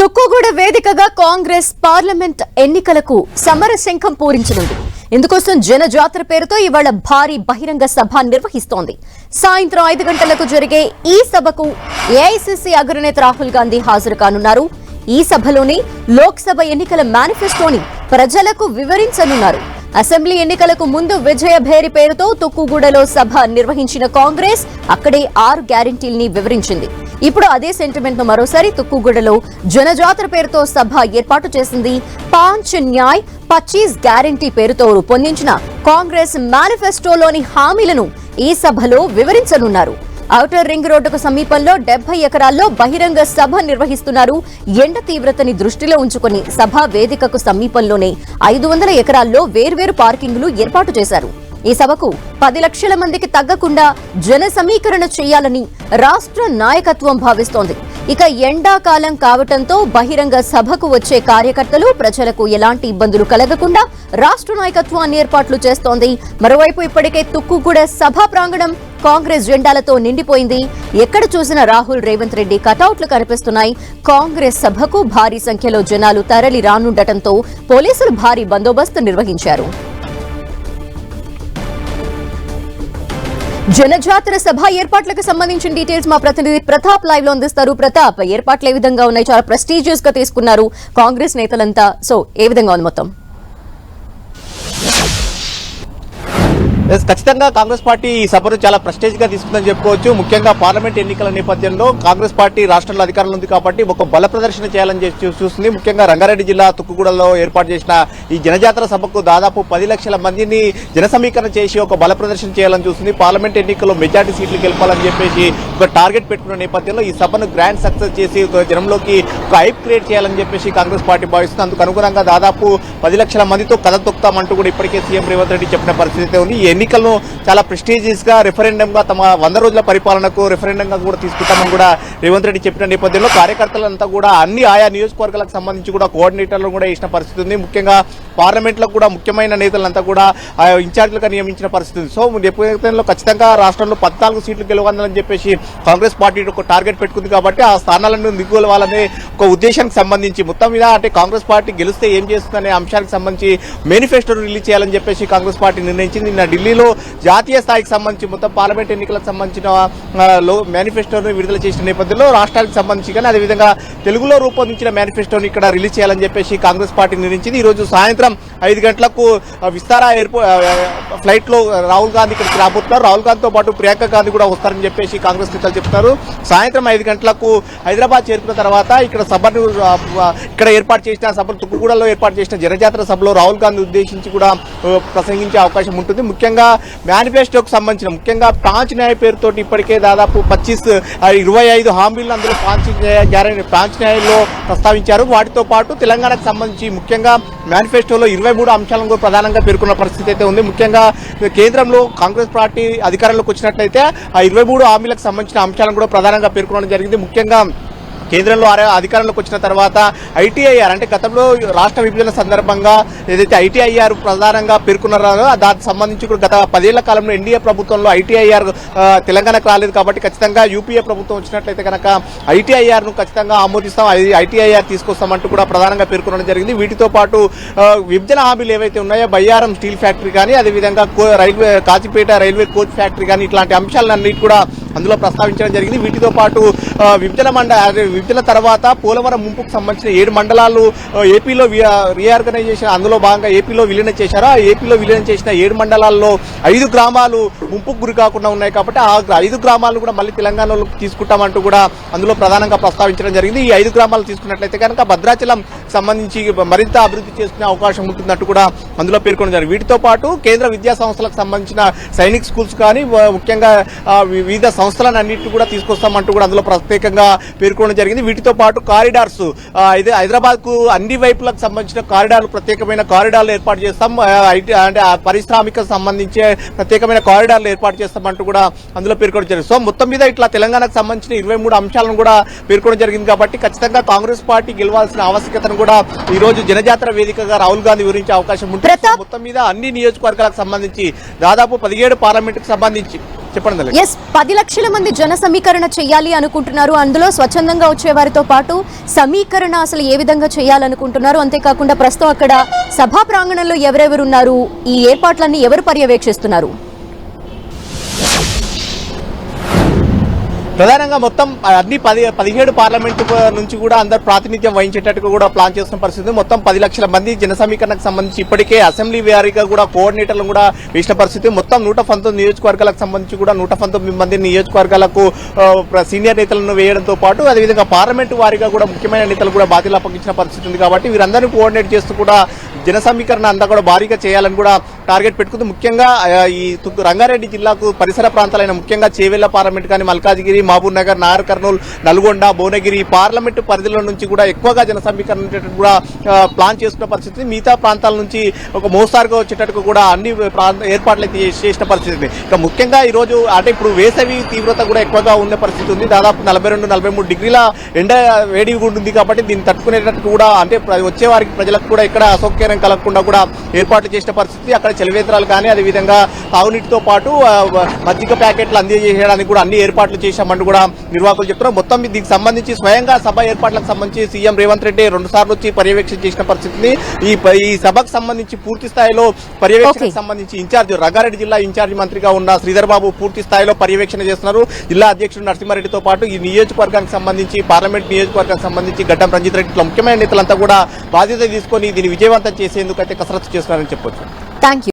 తుక్కుగూడ వేదికగా కాంగ్రెస్ పార్లమెంట్ ఎన్నికలకు సమరశంఖం పూరించనుంది. ఇందుకోసం జనజాతర పేరుతో ఇవాళ భారీ బహిరంగ సభ నిర్వహిస్తోంది. సాయంత్రం 5 గంటలకు జరిగే ఈ సభకు ఏఐసీసీ అగ్రనేత రాహుల్ గాంధీ హాజరు కానున్నారు. ఈ సభలోనే లోక్సభ ఎన్నికల మేనిఫెస్టోని ప్రజలకు వివరించనున్నారు. అసెంబ్లీ ఎన్నికలకు ముందు విజయ భేరి పేరుతో తుక్కుగూడలో సభ నిర్వహించిన కాంగ్రెస్ అక్కడే 6 గ్యారెంటీల్ని వివరించింది. ఇప్పుడు అదే సెంటిమెంట్ ను మరోసారి తుక్కుగూడలో జనజాతర పేరుతో సభ ఏర్పాటు చేసింది. 5 న్యాయ్ 25 గ్యారెంటీ పేరుతో రూపొందించిన కాంగ్రెస్ మేనిఫెస్టోలోని హామీలను ఈ సభలో వివరించనున్నారు. ఔటర్ రింగ్ రోడ్డుకు సమీపంలో 70 ఎకరాల్లో బహిరంగ సభ నిర్వహిస్తున్నారు. ఎండ తీవ్రతని దృష్టిలో ఉంచుకుని సభా వేదికకు సమీపంలోనే 500 ఎకరాల్లో వేర్వేరు పార్కింగులు ఏర్పాటు చేశారు. ఈ సభకు 10 లక్షల మందికి తగ్గకుండా జన సమీకరణ చేయాలని రాష్ట్ర నాయకత్వం భావిస్తోంది. ఇక ఎండాకాలం కావటంతో బహిరంగ సభకు వచ్చే కార్యకర్తలు ప్రజలకు ఎలాంటి ఇబ్బందులు కలగకుండా రాష్ట్ర నాయకత్వం అన్ని ఏర్పాట్లు చేస్తోంది. మరోవైపు ఇప్పటికే తుక్కుగూడ సభా ప్రాంగణం కాంగ్రెస్ జెండాలతో నిండిపోయింది. ఎక్కడ చూసినా రాహుల్ రేవంత్ రెడ్డి కటౌట్లు కనిపిస్తున్నాయి. కాంగ్రెస్ సభకు భారీ సంఖ్యలో జనాలు తరలి రానుండటంతో పోలీసులు భారీ బందోబస్తు నిర్వహించారు. జనజాతర సభ ఏర్పాట్లకు సంబంధించిన డీటెయిల్స్ మా ప్రతినిధి ప్రతాప్ లైవ్ లో అందిస్తారు. ప్రతాప్, ఏర్పాట్లు ఏ విధంగా ఉన్నాయి? చాలా ప్రెస్టీజియస్ గా తీసుకున్నారు కాంగ్రెస్ నేతలంతా. సో ఏ విధంగా ఉంది మొత్తం? ఖచ్చితంగా కాంగ్రెస్ పార్టీ ఈ సభను చాలా ప్రెస్టేజ్ గా తీసుకుందని చెప్పుకోవచ్చు. ముఖ్యంగా పార్లమెంట్ ఎన్నికల నేపథ్యంలో కాంగ్రెస్ పార్టీ రాష్ట్రంలో అధికారంలో ఉంది కాబట్టి ఒక బల ప్రదర్శన చేయాలని చూస్తుంది. ముఖ్యంగా రంగారెడ్డి జిల్లా తుక్కుగూడలో ఏర్పాటు చేసిన ఈ జనజాతర సభకు దాదాపు 10 లక్షల మందిని జన సమీకరణ చేసి ఒక బల ప్రదర్శన చేయాలని చూస్తుంది. పార్లమెంట్ ఎన్నికల్లో మెజార్టీ సీట్లు గెలపాలని చెప్పేసి ఒక టార్గెట్ పెట్టుకున్న నేపథ్యంలో ఈ సభను గ్రాండ్ సక్సెస్ చేసి జనంలోకి ఒక హైప్ క్రియేట్ చేయాలని చెప్పేసి కాంగ్రెస్ పార్టీ భావిస్తుంది. అందుకు అనుగుణంగా దాదాపు 10 లక్షల మందితో కథ తొక్కుతామంటూ కూడా ఇప్పటికే సీఎం రేవంత్ రెడ్డి చెప్పిన పరిస్థితి ఉంది. ఈ ఎన్నికలను చాలా ప్రెస్టీజియస్ గా రెఫరెండం గా తమ 100 రోజుల పరిపాలనకు రెఫరెండం గా కూడా తీసుకుంటామని కూడా రేవంత్ రెడ్డి చెప్పిన నేపథ్యంలో కార్యకర్తలంతా కూడా అన్ని ఆయా నియోజకవర్గాలకు సంబంధించి కూడా కోఆర్డినేటర్లు కూడా ఇచ్చిన పరిస్థితి ఉంది. ముఖ్యంగా పార్లమెంట్ లో కూడా ముఖ్యమైన నేతలంతా కూడా ఇన్ఛార్జీలుగా నియమించిన పరిస్థితి ఉంది. సో నేపథ్యంలో ఖచ్చితంగా రాష్ట్రంలో 14 సీట్లు గెలవాలని చెప్పేసి కాంగ్రెస్ పార్టీ ఒక టార్గెట్ పెట్టుకుంది కాబట్టి ఆ స్థానాలను దిగువాలనే ఒక ఉద్దేశానికి సంబంధించి మొత్తం మీద అంటే కాంగ్రెస్ పార్టీ గెలిస్తే ఏం చేస్తుందనే అంశానికి సంబంధించి మేనిఫెస్టోను రిలీజ్ చేయాలని చెప్పేసి కాంగ్రెస్ పార్టీ నిర్ణయించింది. నిన్న ఢిల్లీలో జాతీయ స్థాయికి సంబంధించి మొత్తం పార్లమెంట్ ఎన్నికలకు సంబంధించిన మేనిఫెస్టోను విడుదల చేసిన నేపథ్యంలో రాష్ట్రానికి సంబంధించి కానీ అదేవిధంగా తెలుగులో రూపొందించిన మేనిఫెస్టోను ఇక్కడ రిలీజ్ చేయాలని చెప్పేసి కాంగ్రెస్ పార్టీ నిర్ణయించింది. ఈ రోజు సాయంత్రం 5 గంటలకు విస్తారా ఫ్లైట్ లో రాహుల్ గాంధీ ఇక్కడికి రాబోతున్నారు. రాహుల్ గాంధీతో పాటు ప్రియాంక గాంధీ కూడా వస్తారని చెప్పేసి కాంగ్రెస్ నేతలు చెప్తున్నారు. సాయంత్రం 5 గంటలకు హైదరాబాద్ చేరుకున్న తర్వాత ఇక్కడ సభను ఇక్కడ ఏర్పాటు చేసిన సభలు తుక్కుగూడలో ఏర్పాటు చేసిన జనజాతర సభలో రాహుల్ గాంధీ ఉద్దేశించి కూడా ప్రసంగించే అవకాశం ఉంటుంది. ముఖ్యంగా మేనిఫెస్టోకు సంబంధించిన ముఖ్యంగా 5 న్యాయ పేరుతోటి ఇప్పటికే దాదాపు 25 హామీలను అందులో 5 న్యాయంలో ప్రస్తావించారు. వాటితో పాటు తెలంగాణకు సంబంధించి ముఖ్యంగా మేనిఫెస్టోలో 23 అంశాలను కూడా ప్రధానంగా పేర్కొన్న పరిస్థితి అయితే ఉంది. ముఖ్యంగా కేంద్రంలో కాంగ్రెస్ పార్టీ అధికారంలోకి వచ్చినట్లయితే ఆ 23 హామీలకు సంబంధించిన అంశాలను కూడా ప్రధానంగా పేర్కొనడం జరిగింది. ముఖ్యంగా కేంద్రంలో అధికారంలోకి వచ్చిన తర్వాత ఐటీఐఆర్ అంటే గతంలో రాష్ట్ర విభజన సందర్భంగా ఏదైతే ఐటీఐఆర్ ప్రధానంగా పేర్కొన్నారో దానికి సంబంధించి కూడా గత 10 ఏళ్ల కాలంలో ఎన్డీఏ ప్రభుత్వంలో ఐటీఐఆర్ తెలంగాణకు రాలేదు కాబట్టి ఖచ్చితంగా యూపీఏ ప్రభుత్వం వచ్చినట్లయితే కనుక ఐటీఐఆర్ ను ఖచ్చితంగా ఆమోదిస్తాం, ఐటీఐఆర్ తీసుకొస్తామంటూ కూడా ప్రధానంగా పేర్కొనడం జరిగింది. వీటితో పాటు విభజన హామీలు ఏవైతే ఉన్నాయో బయ్యారం స్టీల్ ఫ్యాక్టరీ కానీ అదేవిధంగా railway Kachipeta railway coach factory కానీ ఇట్లాంటి అంశాలన్నిటి కూడా అందులో ప్రస్తావించడం జరిగింది. వీటితో పాటు విభజన తర్వాత పోలవరం ముంపుకు సంబంధించిన 7 మండలాలు ఏపీలో రీఆర్గనైజేషన్ అందులో భాగంగా ఏపీలో విలీనం చేశారు. ఆ ఏపీలో విలీనం చేసిన 7 మండలాల్లో 5 గ్రామాలు ముంపుకు గురి కాకుండా ఉన్నాయి కాబట్టి ఆ 5 గ్రామాలను కూడా మళ్ళీ తెలంగాణలో తీసుకుంటామంటూ కూడా అందులో ప్రధానంగా ప్రస్తావించడం జరిగింది. ఈ 5 గ్రామాలు తీసుకున్నట్లయితే కనుక భద్రాచలం సంబంధించి మరింత అభివృద్ధి చేసుకునే అవకాశం ఉంటుందంటూ కూడా అందులో పేర్కొనడం జరిగింది. వీటితో పాటు కేంద్ర విద్యా సంస్థలకు సంబంధించిన సైనిక్ స్కూల్స్ కానీ ముఖ్యంగా వివిధ సంస్థలను అన్నింటినీ కూడా తీసుకొస్తామంటూ కూడా అందులో ప్రత్యేకంగా పేర్కొనడం జరిగింది. వీటితో పాటు కారిడార్స్ హైదరాబాద్ కు అన్ని వైపులకు సంబంధించిన కారిడార్లు ప్రత్యేకమైన కారిడార్లు ఏర్పాటు చేస్తాం, అంటే పారిశ్రామిక సంబంధించే ప్రత్యేకమైన కారిడార్లు ఏర్పాటు చేస్తామంటూ కూడా అందులో పేర్కొనడం జరిగింది. సో మొత్తం మీద ఇట్లా తెలంగాణకు సంబంధించిన 23 అంశాలను కూడా పేర్కొనడం జరిగింది కాబట్టి ఖచ్చితంగా కాంగ్రెస్ పార్టీ గెలవాల్సిన ఆవశ్యకతను కూడా ఈ రోజు జనజాతర వేదికగా రాహుల్ గాంధీ వివరించే అవకాశం ఉంటుంది. మొత్తం మీద అన్ని నియోజకవర్గాలకు సంబంధించి దాదాపు 17 పార్లమెంట్ కు సంబంధించి చెప్పండి. ఎస్, 10 లక్షల మంది జన సమీకరణ చేయాలి అనుకుంటున్నారు. అందులో స్వచ్ఛందంగా వచ్చే వారితో పాటు సమీకరణ అసలు ఏ విధంగా చేయాలనుకుంటున్నారు, అంతేకాకుండా ప్రస్తుతం అక్కడ సభా ప్రాంగణంలో ఎవరెవరు ఉన్నారు, ఈ ఏర్పాట్లన్నీ ఎవరు పర్యవేక్షిస్తున్నారు? ప్రధానంగా మొత్తం అన్ని 17 పార్లమెంటు నుంచి కూడా అందరు ప్రాతినిధ్యం వహించేటట్టుగా కూడా ప్లాన్ చేస్తున్న పరిస్థితి. మొత్తం 10 లక్షల మంది జన సమీకరణకు సంబంధించి ఇప్పటికే అసెంబ్లీ వారీగా కూడా కోఆర్డినేటర్లు కూడా వేసిన పరిస్థితి. మొత్తం 119 నియోజకవర్గాలకు సంబంధించి కూడా 119 మంది నియోజకవర్గాలకు సీనియర్ నేతలను వేయడంతో పాటు అదేవిధంగా పార్లమెంటు వారీగా కూడా ముఖ్యమైన నేతలు కూడా బాధ్యతలు అప్పగించిన పరిస్థితి ఉంది. కాబట్టి వీరందరినీ కోఆర్డినేట్ చేస్తూ కూడా జన సమీకరణ అంతా కూడా భారీగా చేయాలని కూడా టార్గెట్ పెట్టుకుంది. ముఖ్యంగా ఈ రంగారెడ్డి జిల్లాకు పరిసర ప్రాంతాలైన ముఖ్యంగా చేవెళ్ల పార్లమెంట్ కానీ, మల్కాజిగిరి, మహబూబ్ నగర్, నాగర్ కర్నూలు, నల్గొండ, భువనగిరి పార్లమెంటు పరిధిలో నుంచి కూడా ఎక్కువగా జన సమీకరణ కూడా ప్లాన్ చేసుకున్న పరిస్థితి. మిగతా ప్రాంతాల నుంచి ఒక మోస్తారుగా వచ్చేటట్టు కూడా అన్ని ఏర్పాట్లు అయితే చేసిన పరిస్థితి. ఇక ముఖ్యంగా ఈ రోజు అంటే ఇప్పుడు వేసవి తీవ్రత కూడా ఎక్కువగా ఉన్న పరిస్థితి ఉంది. దాదాపు 42-43 డిగ్రీల ఎండ వేడి ఉంటుంది. కాబట్టి దీన్ని తట్టుకునేటట్టు కూడా అంటే వచ్చే వారికి ప్రజలకు కూడా ఎక్కడ అసౌకర్యం కలగకుండా కూడా ఏర్పాట్లు చేసిన పరిస్థితి. అక్కడ చలివేంద్రాలు కానీ అదేవిధంగా తాగునీటితో పాటు మజ్జిగ ప్యాకెట్లు అందజేయడానికి కూడా అన్ని ఏర్పాట్లు చేశామంటూ కూడా నిర్వాహకులు చెప్తున్నారు. మొత్తం దీనికి సంబంధించి స్వయంగా సభ ఏర్పాట్లకు సంబంధించి సీఎం రేవంత్ రెడ్డి 2 సార్లు వచ్చి పర్యవేక్షణ చేసిన పరిస్థితిని ఈ సభకు సంబంధించి పూర్తి స్థాయిలో పర్యవేక్షణకు సంబంధించి ఇన్ఛార్జ్ రంగారెడ్డి జిల్లా ఇన్ఛార్జ్ మంత్రిగా ఉన్న శ్రీధర్ బాబు పూర్తి స్థాయిలో పర్యవేక్షణ చేస్తున్నారు. జిల్లా అధ్యక్షుడు నరసింహారెడ్డితో పాటు ఈ నియోజకవర్గానికి సంబంధించి పార్లమెంట్ నియోజకవర్గానికి సంబంధించి గడ్డం రంజిత్ రెడ్డి ఇట్లా ముఖ్యమైన నేతలంతా కూడా బాధ్యత తీసుకొని దీన్ని విజయవంతం చేసేందుకు అయితే కసరత్తు చేస్తున్నారని చెప్పొచ్చు. Thank you.